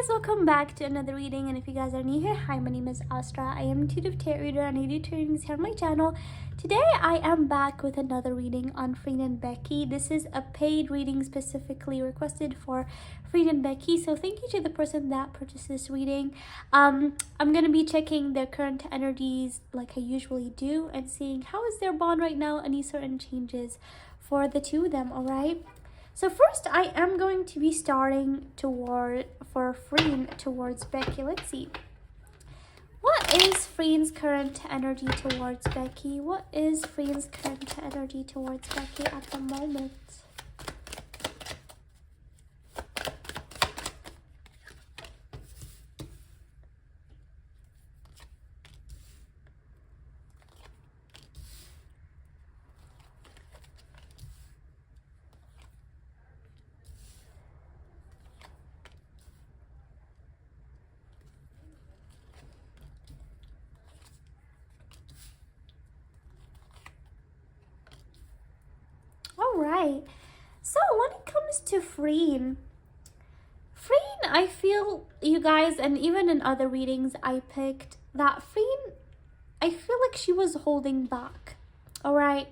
welcome back to another reading. And if you guys are new here, hi, my name is Astra. I am an intuitive tarot reader and I do tarot readings here on my channel. Today I am back with another reading on Freen and Becky. This is a paid reading specifically requested for Freen and Becky, so thank you to the person that purchased this reading. I'm gonna be checking their current energies like I usually do and seeing how is their bond right now, any certain changes for the two of them. All right, so first I am going to be starting for Freen towards Becky. Let's see. What is Freen's current energy towards Becky? What is Freen's current energy towards Becky at the moment? Right. So when it comes to Freen, I feel, you guys, and even in other readings I picked, that Freen, I feel like she was holding back. All right.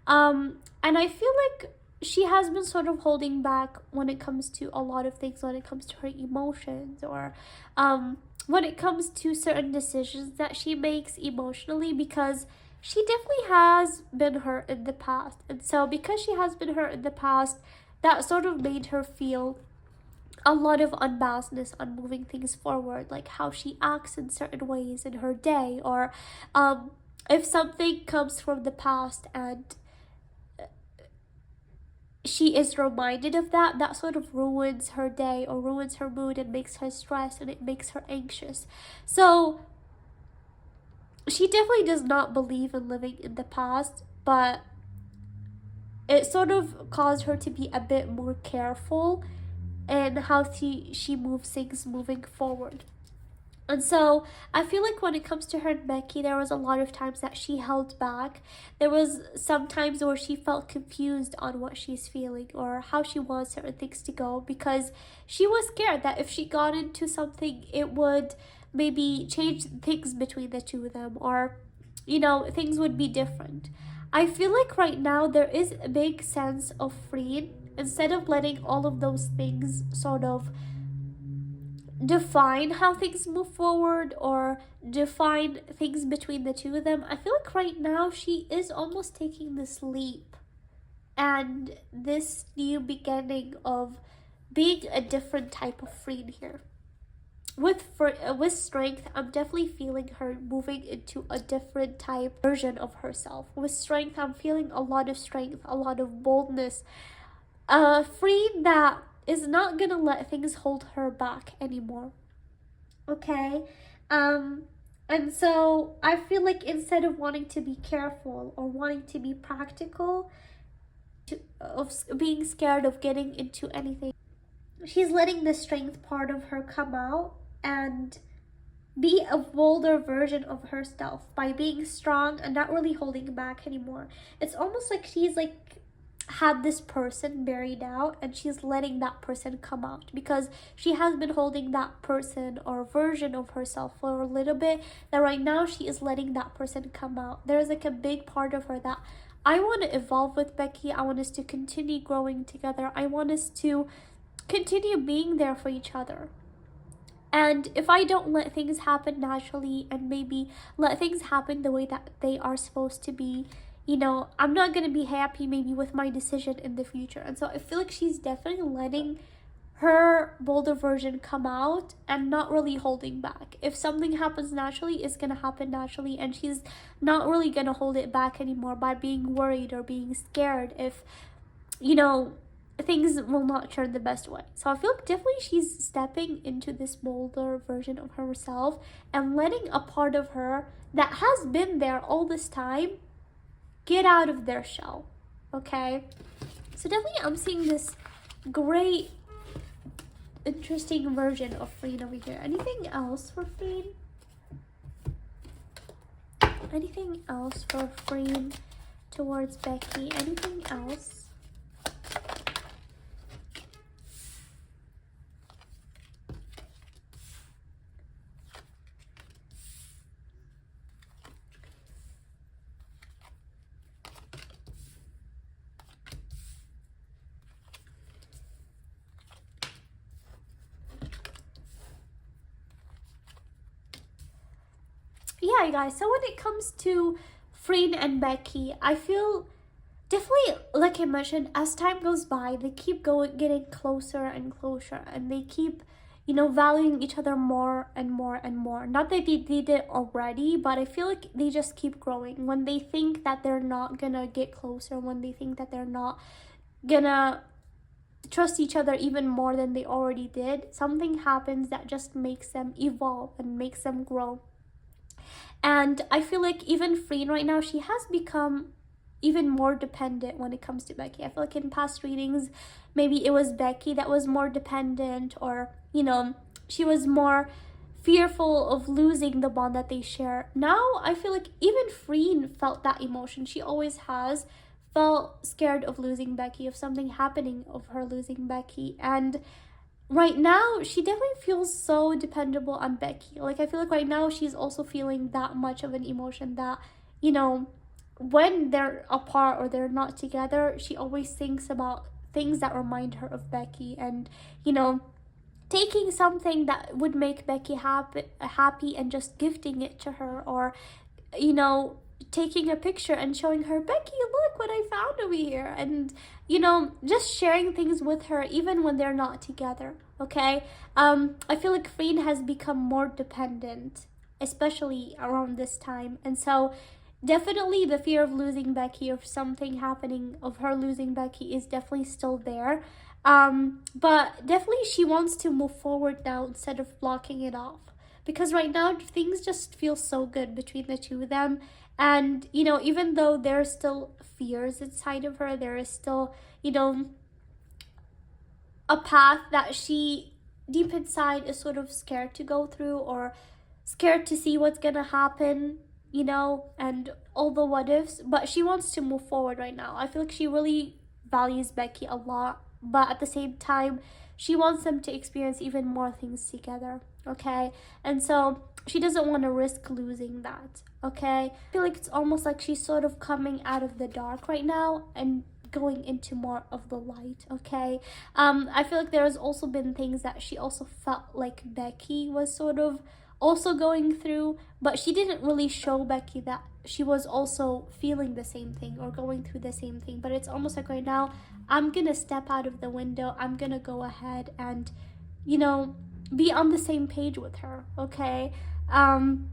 And I feel like she has been sort of holding back when it comes to a lot of things, when it comes to her emotions, or when it comes to certain decisions that she makes emotionally, because she definitely has been hurt in the past. And so because she has been hurt in the past, that sort of made her feel a lot of unbalancedness on moving things forward, like how she acts in certain ways in her day, or if something comes from the past and she is reminded of that, that sort of ruins her day or ruins her mood and makes her stressed and it makes her anxious. So she definitely does not believe in living in the past, but it sort of caused her to be a bit more careful in how she moves things moving forward. And so I feel like when it comes to her and Becky, there was a lot of times that she held back. There was some times where she felt confused on what she's feeling or how she wants certain things to go, because she was scared that if she got into something, it would maybe change things between the two of them, or, you know, things would be different. I feel like right now there is a big sense of freedom. Instead of letting all of those things sort of define how things move forward or define things between the two of them, I feel like right now she is almost taking this leap and this new beginning of being a different type of Freen here. With strength, I'm definitely feeling her moving into a different type version of herself. With strength, I'm feeling a lot of strength, a lot of boldness, Freen that is not gonna let things hold her back anymore. Okay. And so I feel like instead of wanting to be careful or wanting to be practical, of being scared of getting into anything, she's letting the strength part of her come out and be a bolder version of herself by being strong and not really holding back anymore. It's almost like she's like had this person buried out and she's letting that person come out, because she has been holding that person or version of herself for a little bit, that right now she is letting that person come out. There's like a big part of her that I want to evolve with Becky. I want us to continue growing together. I want us to continue being there for each other. And if I don't let things happen naturally and maybe let things happen the way that they are supposed to be, you know, I'm not going to be happy maybe with my decision in the future. And so I feel like she's definitely letting her bolder version come out and not really holding back. If something happens naturally, it's going to happen naturally, and she's not really going to hold it back anymore by being worried or being scared if, you know, things will not turn the best way. So I feel like definitely she's stepping into this bolder version of herself and letting a part of her that has been there all this time get out of their shell. Okay, so definitely I'm seeing this great interesting version of Freen over here. Anything else for Freen? Anything else for Freen towards Becky? Anything else? Okay, guys, so when it comes to Freen and Becky, I feel definitely, like I mentioned, as time goes by, they keep getting closer and closer, and they keep, valuing each other more and more and more. Not that they did it already, but I feel like they just keep growing. When they think that they're not gonna get closer, when they think that they're not gonna trust each other even more than they already did, something happens that just makes them evolve and makes them grow. And I feel like even Freen right now, she has become even more dependent when it comes to Becky. I feel like in past readings, maybe it was Becky that was more dependent, or, she was more fearful of losing the bond that they share. Now, I feel like even Freen felt that emotion. She always has felt scared of losing Becky, of something happening of her losing Becky. And right now, she definitely feels so dependable on Becky. Like, I feel like right now she's also feeling that much of an emotion that, when they're apart or they're not together, she always thinks about things that remind her of Becky, and, taking something that would make Becky happy and just gifting it to her, or, taking a picture and showing her, Becky, look what I found over here, and, just sharing things with her even when they're not together. Okay, I feel like Freen has become more dependent, especially around this time, and so definitely the fear of losing Becky, of something happening of her losing Becky, is definitely still there. But definitely she wants to move forward now instead of blocking it off, because right now things just feel so good between the two of them. And, even though there's still fears inside of her, there is still, a path that she deep inside is sort of scared to go through, or scared to see what's gonna happen, and all the what ifs, but she wants to move forward right now. I feel like she really values Becky a lot, but at the same time, she wants them to experience even more things together, okay? And so she doesn't want to risk losing that, okay? I feel like it's almost like she's sort of coming out of the dark right now and going into more of the light, okay? I feel like there's also been things that she also felt like Becky was sort of also going through, but she didn't really show Becky that she was also feeling the same thing or going through the same thing. But it's almost like right now, I'm gonna step out of the window, I'm gonna go ahead and, be on the same page with her, okay? And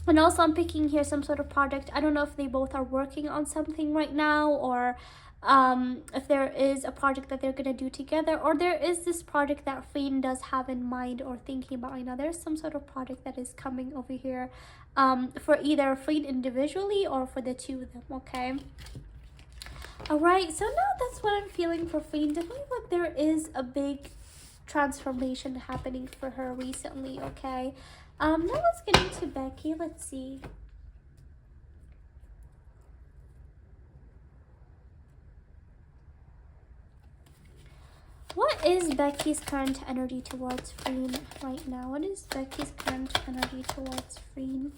also I'm picking here some sort of project. I don't know if they both are working on something right now, or if there is a project that they're gonna do together, or there is this project that Freen does have in mind or thinking about right now. There's some sort of project that is coming over here, for either Freen individually or for the two of them, okay? Alright, so now that's what I'm feeling for Freen. Definitely like there is a big transformation happening for her recently, okay? Now let's get into Becky. Let's see. What is Becky's current energy towards Freen right now? What is Becky's current energy towards Freen?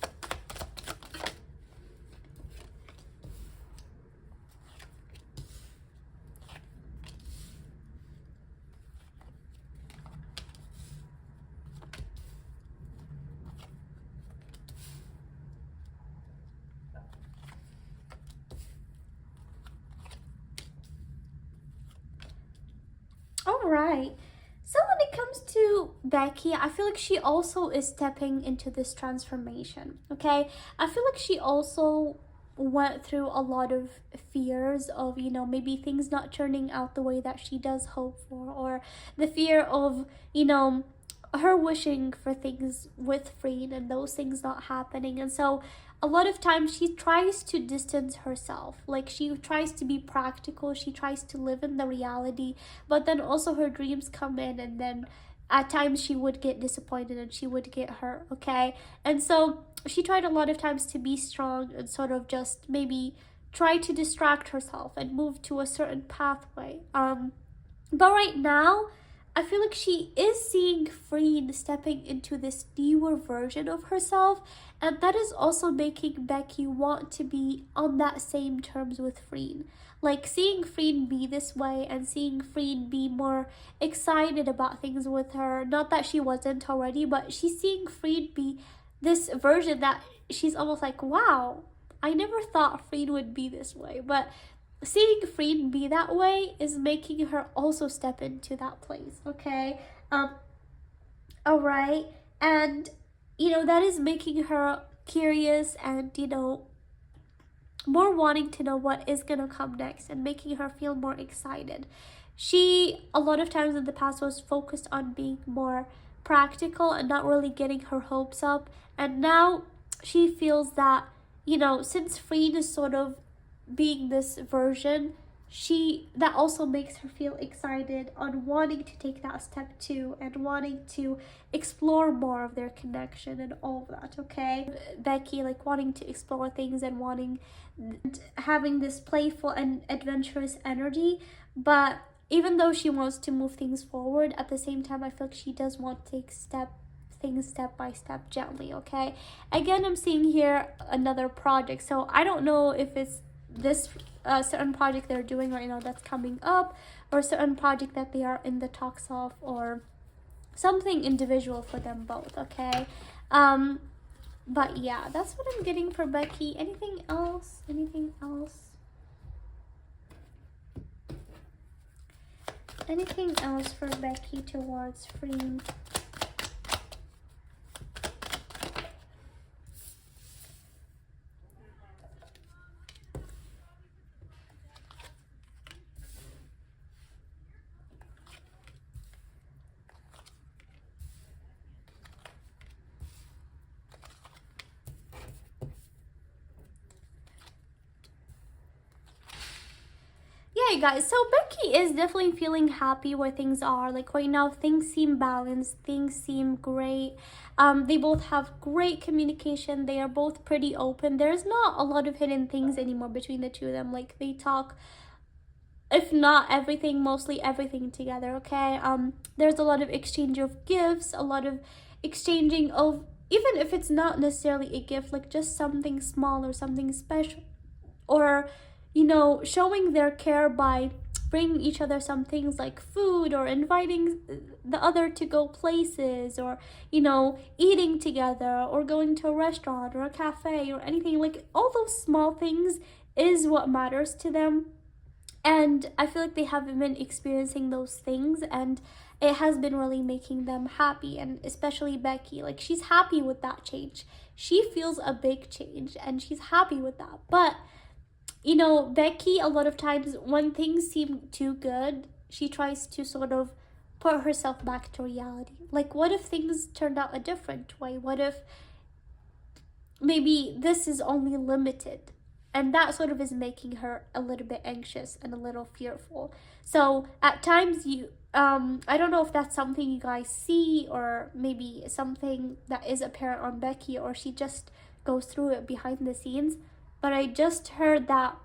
Alright, so when it comes to Becky, I feel like she also is stepping into this transformation, okay? I feel like she also went through a lot of fears of, maybe things not turning out the way that she does hope for, or the fear of, her wishing for things with Freen and those things not happening. And so a lot of times she tries to distance herself, like she tries to be practical, she tries to live in the reality, but then also her dreams come in, and then at times she would get disappointed and she would get hurt, okay? And so she tried a lot of times to be strong and sort of just maybe try to distract herself and move to a certain pathway. But right now, I feel like she is seeing Freen stepping into this newer version of herself, and that is also making Becky want to be on that same terms with Freen. Like seeing Freen be this way and seeing Freen be more excited about things with her. Not that she wasn't already, but she's seeing Freen be this version that she's almost like, wow, I never thought Freen would be this way. But seeing Freen be that way is making her also step into that place, okay? All right. And, that is making her curious and, more wanting to know what is going to come next and making her feel more excited. She, a lot of times in the past, was focused on being more practical and not really getting her hopes up. And now she feels that, since Freen is sort of being this version, that also makes her feel excited on wanting to take that step too and wanting to explore more of their connection and all of that, okay? Becky, like, wanting to explore things and having this playful and adventurous energy, but even though she wants to move things forward, at the same time I feel like she does want to take things step by step gently, okay? Again, I'm seeing here another project, so I don't know if it's this certain project they're doing right now that's coming up, or a certain project that they are in the talks of, or something individual for them both, okay? But yeah, that's what I'm getting for Becky. Anything else? Anything else? Anything else for Becky towards Freen? Yeah, guys, so Becky is definitely feeling happy where things are. Like, right now, things seem balanced, things seem great. They both have great communication. They are both pretty open. There's not a lot of hidden things anymore between the two of them. Like, they talk, if not everything, mostly everything together, okay? There's a lot of exchange of gifts, a lot of exchanging of, even if it's not necessarily a gift, like just something small or something special, or showing their care by bringing each other some things like food, or inviting the other to go places, or eating together, or going to a restaurant or a cafe or anything. Like, all those small things is what matters to them, and I feel like they haven't been experiencing those things, and it has been really making them happy. And especially Becky, like, she's happy with that change. She feels a big change and she's happy with that. But Becky, a lot of times when things seem too good, she tries to sort of put herself back to reality. Like, what if things turned out a different way? What if maybe this is only limited? And that sort of is making her a little bit anxious and a little fearful. So at times I don't know if that's something you guys see, or maybe something that is apparent on Becky, or she just goes through it behind the scenes. But I just heard that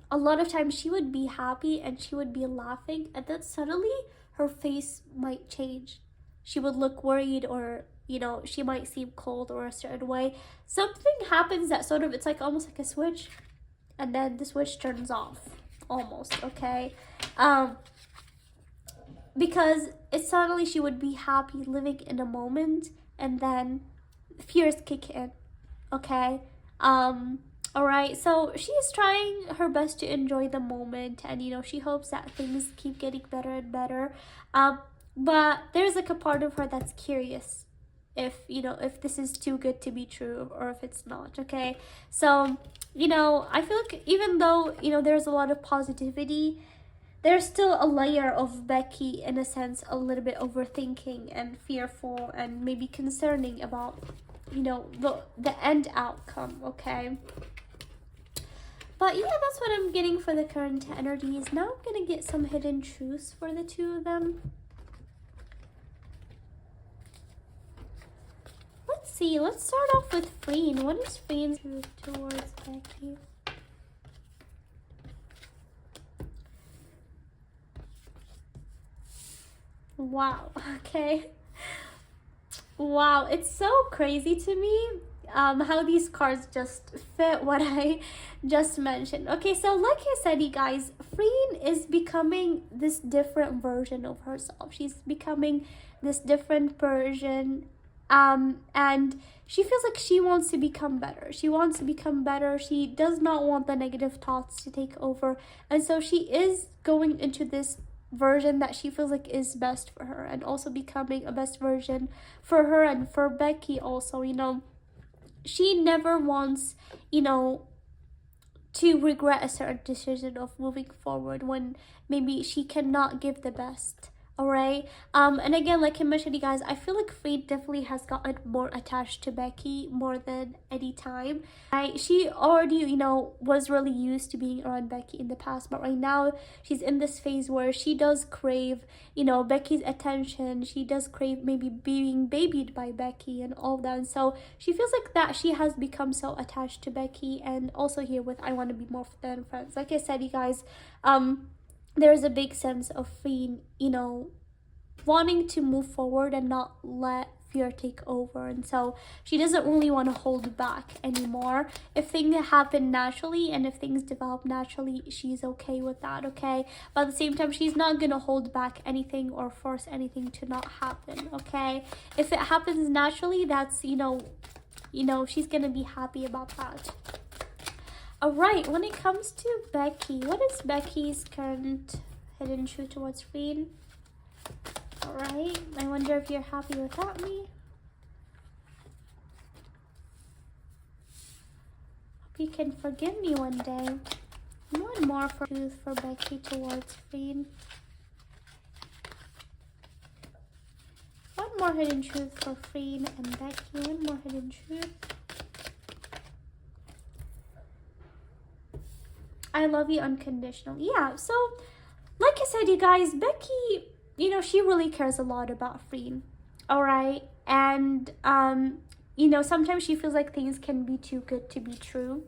a lot of times she would be happy and she would be laughing, and then suddenly her face might change. She would look worried, or she might seem cold or a certain way. Something happens that sort of, it's like almost like a switch, and then the switch turns off almost, okay? Because it's suddenly she would be happy living in a moment, and then fears kick in, okay? All right, so she is trying her best to enjoy the moment, and she hopes that things keep getting better and better. But there's like a part of her that's curious if this is too good to be true, or if it's not, okay? So I feel like even though there's a lot of positivity, there's still a layer of Becky, in a sense, a little bit overthinking and fearful and maybe concerning about the end outcome, okay? But yeah, that's what I'm getting for the current energies. Now I'm gonna get some hidden truths for the two of them. Let's see, let's start off with Freen. What is Freen's truth towards Becky? Wow, okay. Wow, it's so crazy to me how these cards just fit what I just mentioned. Okay, so like I said, you guys, Freen is becoming this different version of herself. She's becoming this different version And she feels like she wants to become better. She wants to become better. She does not want the negative thoughts to take over. And so she is going into this version that she feels like is best for her, and also becoming a best version for her and for Becky also. You know, she never wants, you know, to regret a certain decision of moving forward when maybe she cannot give the best. All right. And again, like I mentioned, you guys, I feel like Freen definitely has gotten more attached to Becky more than any time. She already, you know, was really used to being around Becky in the past, but right now she's in this phase where she does crave, you know, Becky's attention. She does crave maybe being babied by Becky and all that. And so she feels like that she has become so attached to Becky. And also here with I want to be more than friends. Like I said, you guys, there's a big sense of Freen, you know, wanting to move forward and not let fear take over. And so she doesn't really want to hold back anymore. If things happen naturally and if things develop naturally, she's okay with that, okay? But at the same time, she's not going to hold back anything or force anything to not happen, okay? If it happens naturally, that's, you know, she's going to be happy about that. All right, when it comes to Becky, what is Becky's current hidden truth towards Freen? All right, I wonder if you're happy without me. Hope you can forgive me one day. One more for truth for Becky towards Freen. One more hidden truth for Freen and Becky. One more hidden truth. I love you unconditionally. Yeah, so like I said, you guys, Becky, you know, she really cares a lot about Freen. All right. And, you know, sometimes she feels like things can be too good to be true.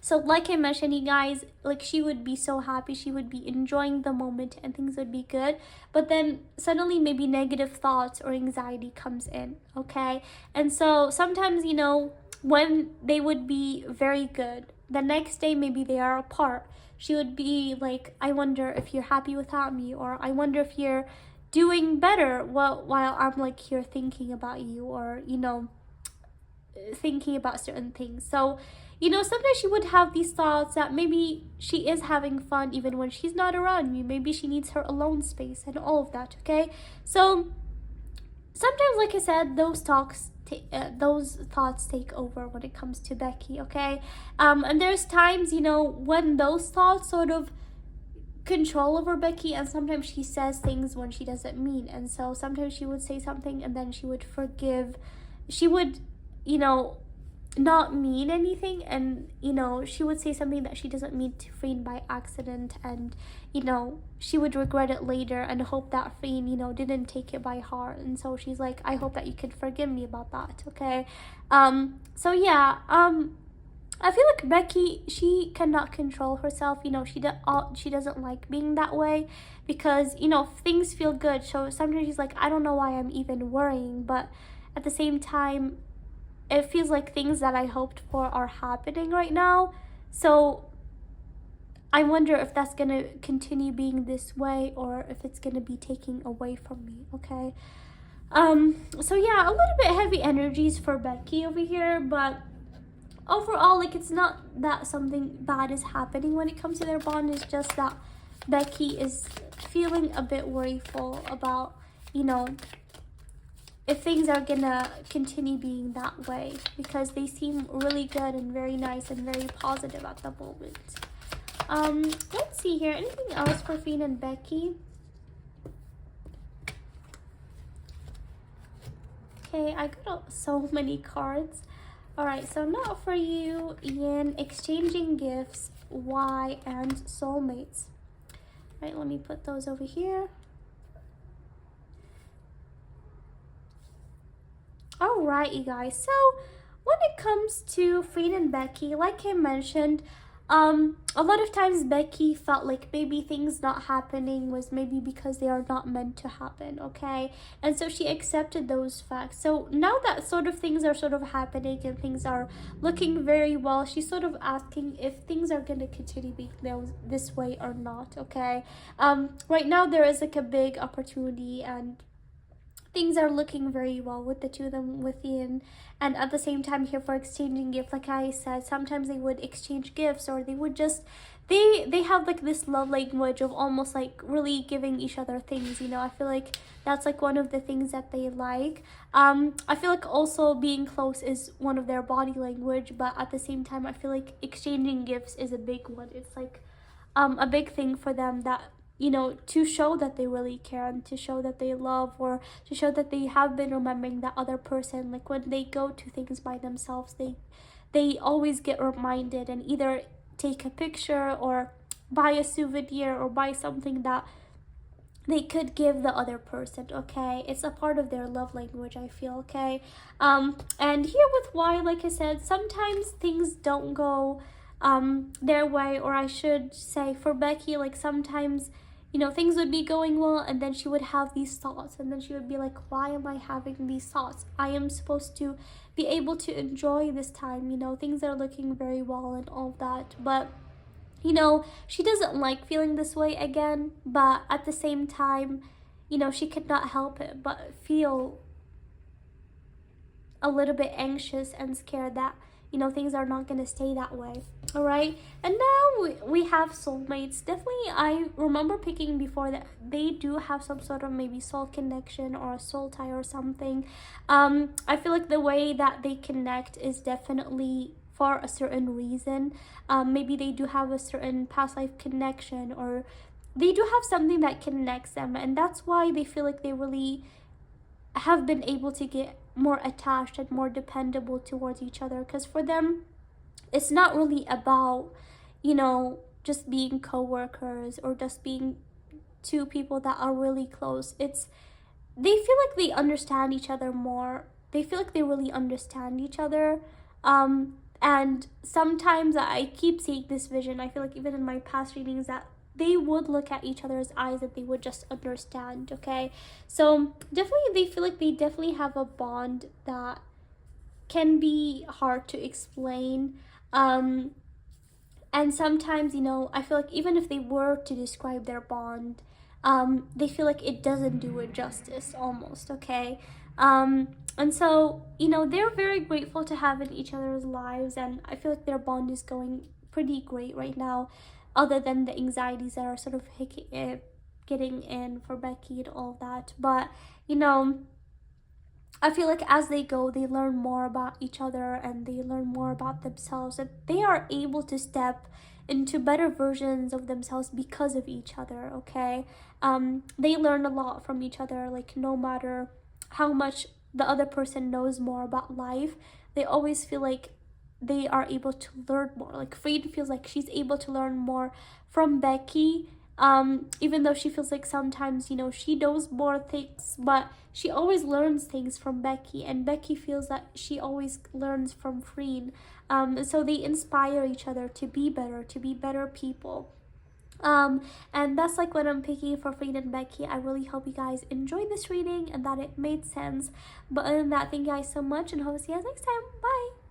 So like I mentioned, you guys, like she would be so happy, she would be enjoying the moment and things would be good. But then suddenly maybe negative thoughts or anxiety comes in, okay? And so sometimes, you know, when they would be very good, the next day maybe they are apart, she would be like, I wonder if you're happy without me, or I wonder if you're doing better while I'm like here thinking about you, or, you know, thinking about certain things. So, you know, sometimes she would have these thoughts that maybe she is having fun even when she's not around you. Maybe she needs her alone space and all of that, okay? So sometimes, like I said, those thoughts take over when it comes to Becky, okay? And there's times, you know, when those thoughts sort of control over Becky, and sometimes she says things when she doesn't mean. And so sometimes she would say something and then she would forgive. She would, you know, not mean anything, and, you know, she would say something that she doesn't mean to Freen by accident, and, you know, she would regret it later and hope that Freen, you know, didn't take it by heart. And so she's like, I hope that you could forgive me about that, okay? So yeah, I feel like Becky, she cannot control herself. You know, she doesn't like being that way, because, you know, things feel good. So sometimes she's like, I don't know why I'm even worrying, but at the same time, it feels like things that I hoped for are happening right now. So I wonder if that's going to continue being this way, or if it's going to be taking away from me, okay? So yeah, a little bit heavy energies for Becky over here, but overall, like, it's not that something bad is happening when it comes to their bond. It's just that Becky is feeling a bit worryful about, you know, if things are gonna continue being that way, because they seem really good and very nice and very positive at the moment. Let's see here. Anything else for Freen and Becky? Okay, I got so many cards. All right, so not for you, Ian. Exchanging gifts, why, and soulmates. All right, let me put those over here. All right, you guys. So when it comes to Freen and Becky, like I mentioned, a lot of times Becky felt like maybe things not happening was maybe because they are not meant to happen, okay? And so she accepted those facts. So now that sort of things are sort of happening and things are looking very well, she's sort of asking if things are going to continue being this way or not, okay? Right now there is like a big opportunity, and things are looking very well with the two of them within, and at the same time here for exchanging gifts. Like I said, sometimes they would exchange gifts, or they would just they have like this love language of almost like really giving each other things, you know. I feel like that's like one of the things that they like. I feel like also being close is one of their body language, but at the same time I feel like exchanging gifts is a big one. It's like a big thing for them, that, you know, to show that they really care and to show that they love, or to show that they have been remembering that other person. Like when they go to things by themselves, they always get reminded, and either take a picture or buy a souvenir or buy something that they could give the other person. Okay, it's a part of their love language, I feel. Okay, and here with why, like I said, sometimes things don't go their way, or I should say for Becky, like sometimes, you know, things would be going well, and then she would have these thoughts, and then she would be like, why am I having these thoughts? I am supposed to be able to enjoy this time, you know, things are looking very well and all that. But, you know, she doesn't like feeling this way again, but at the same time, you know, she could not help it but feel a little bit anxious and scared that, you know, things are not going to stay that way. All right, and now we have soulmates. Definitely, I remember picking before that they do have some sort of maybe soul connection or a soul tie or something. I feel like the way that they connect is definitely for a certain reason. Maybe they do have a certain past life connection, or they do have something that connects them, and that's why they feel like they really have been able to get more attached and more dependable towards each other. Because for them, it's not really about, you know, just being co-workers or just being two people that are really close. It's, they feel like they understand each other more. They feel like they really understand each other. And sometimes I keep seeing this vision. I feel like even in my past readings that they would look at each other's eyes and they would just understand. Okay, so definitely they feel like they definitely have a bond that can be hard to explain. And sometimes, you know, I feel like even if they were to describe their bond, they feel like it doesn't do it justice almost. Okay, and so, you know, they're very grateful to have in each other's lives, and I feel like their bond is going pretty great right now, other than the anxieties that are sort of getting in for Becky and all that. But, you know, I feel like as they go, they learn more about each other and they learn more about themselves, and they are able to step into better versions of themselves because of each other. Okay, they learn a lot from each other. Like no matter how much the other person knows more about life, they always feel like they are able to learn more. Like Freen feels like she's able to learn more from Becky, even though she feels like sometimes, you know, she knows more things, but she always learns things from Becky, and Becky feels that she always learns from Freen. So they inspire each other to be better people. And that's like what I'm picking for Freen and Becky. I really hope you guys enjoyed this reading and that it made sense. But other than that, thank you guys so much, and hope to see you guys next time. Bye.